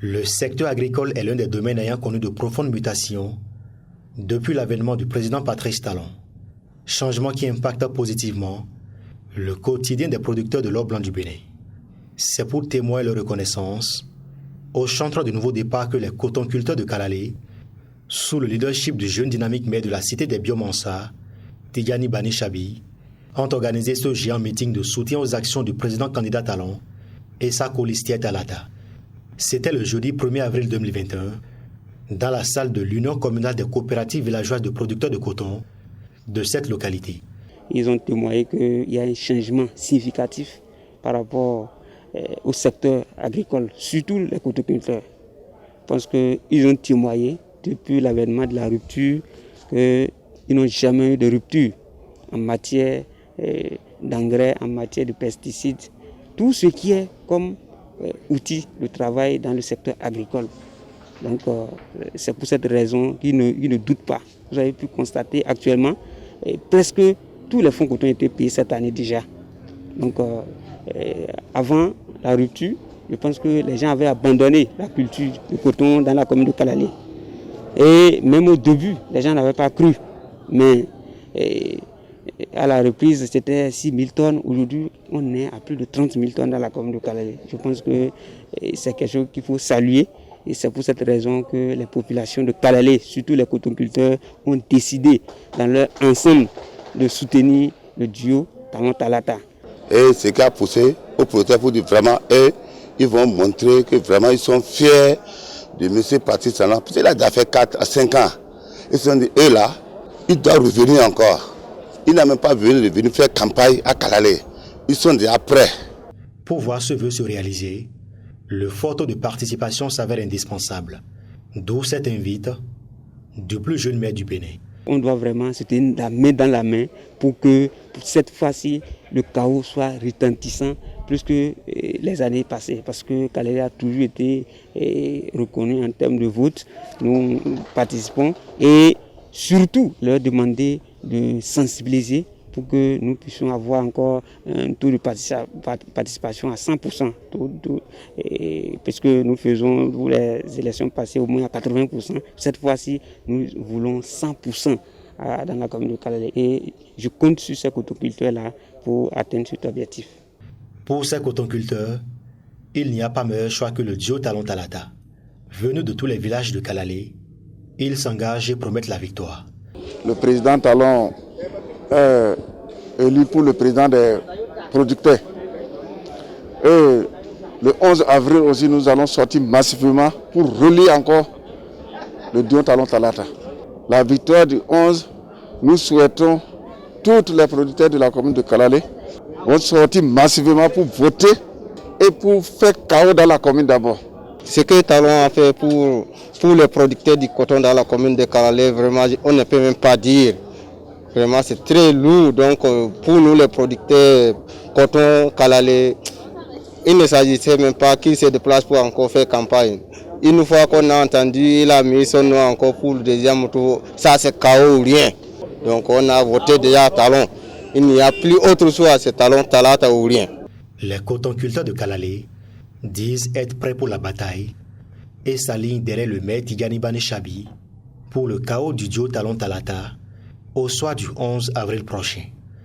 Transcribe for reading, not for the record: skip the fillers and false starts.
Le secteur agricole est l'un des domaines ayant connu de profondes mutations depuis l'avènement du président Patrice Talon. Changement qui impacte positivement le quotidien des producteurs de l'or blanc du Bénin. C'est pour témoigner leur reconnaissance au chantre du nouveau départ que les cotonculteurs de Kalalé, sous le leadership du jeune dynamique maire de la cité des Biomansas, Tidjani Bani Chabi, ont organisé ce géant meeting de soutien aux actions du président candidat Talon et sa colistière Talata. C'était le jeudi 1er avril 2021, dans la salle de l'Union communale des coopératives villageoises de producteurs de coton de cette localité. Ils ont témoigné qu'il y a un changement significatif par rapport au secteur agricole, surtout les cotoculteurs. Parce qu'ils ont témoigné depuis l'avènement de la rupture qu'ils n'ont jamais eu de rupture en matière d'engrais, en matière de pesticides, tout ce qui est comme outil de travail dans le secteur agricole. Donc c'est pour cette raison qu'ils ne doutent pas. Vous avez pu constater actuellement, presque tous les fonds coton ont été payés cette année déjà. Donc avant la rupture, je pense que les gens avaient abandonné la culture du coton dans la commune de Kalalé. Et même au début, les gens n'avaient pas cru. Mais à la reprise, c'était 6 000 tonnes. Aujourd'hui, on est à plus de 30 000 tonnes dans la commune de Kalalé. Je pense que c'est quelque chose qu'il faut saluer. Et c'est pour cette raison que les populations de Kalalé, surtout les cotonculteurs, ont décidé dans leur ensemble de soutenir le duo Talon Talata. Et ce qui a poussé aux producteurs pour dire vraiment, ils vont montrer que vraiment ils sont fiers de M. Patrice Talon. Parce qu'il a déjà fait 4 à 5 ans. Ils se sont dit, eux là, ils doivent revenir encore. Ils n'ont même pas venu faire campagne à Kalalé. Ils sont déjà prêts. Pour voir ce vœu se réaliser, le fort taux de participation s'avère indispensable. D'où cette invite du plus jeune maire du Bénin. On doit vraiment se tenir la main dans la main pour que pour cette fois-ci, le chaos soit retentissant plus que les années passées. Parce que Kalalé a toujours été reconnu en termes de vote. Nous participons et surtout leur demander de sensibiliser pour que nous puissions avoir encore un taux de participation à 100%. Puisque nous faisons pour les élections passées au moins à 80%. Cette fois-ci, nous voulons 100% dans la commune de Kalalé. Et je compte sur ces cotonculteurs-là pour atteindre cet objectif. Pour ces cotonculteurs, il n'y a pas meilleur choix que le duo Talon Talata. Venu de tous les villages de Kalalé, ils s'engagent et promettent la victoire. Le président Talon est élu pour le président des producteurs. Et le 11 avril aussi, nous allons sortir massivement pour relier encore le duo Talon Talata. La victoire du 11, nous souhaitons tous les producteurs de la commune de Kalalé vont sortir massivement pour voter et pour faire chaos dans la commune d'abord. Ce que Talon a fait pour les producteurs du coton dans la commune de Kalalé, vraiment, on ne peut même pas dire. Vraiment, c'est très lourd. Donc, pour nous, les producteurs coton Kalalé, il ne s'agissait même pas qu'il se déplace pour encore faire campagne. Une fois qu'on a entendu, il a mis son nom encore pour le deuxième tour. Ça, c'est chaos ou rien. Donc, on a voté déjà Talon. Il n'y a plus autre choix, c'est Talon, Talata ou rien. Les cotonculteurs de Kalalé disent être prêts pour la bataille et s'alignent derrière le maire Tidjani Bani Chabi pour le chaos du duo Talon Talata au soir du 11 avril prochain.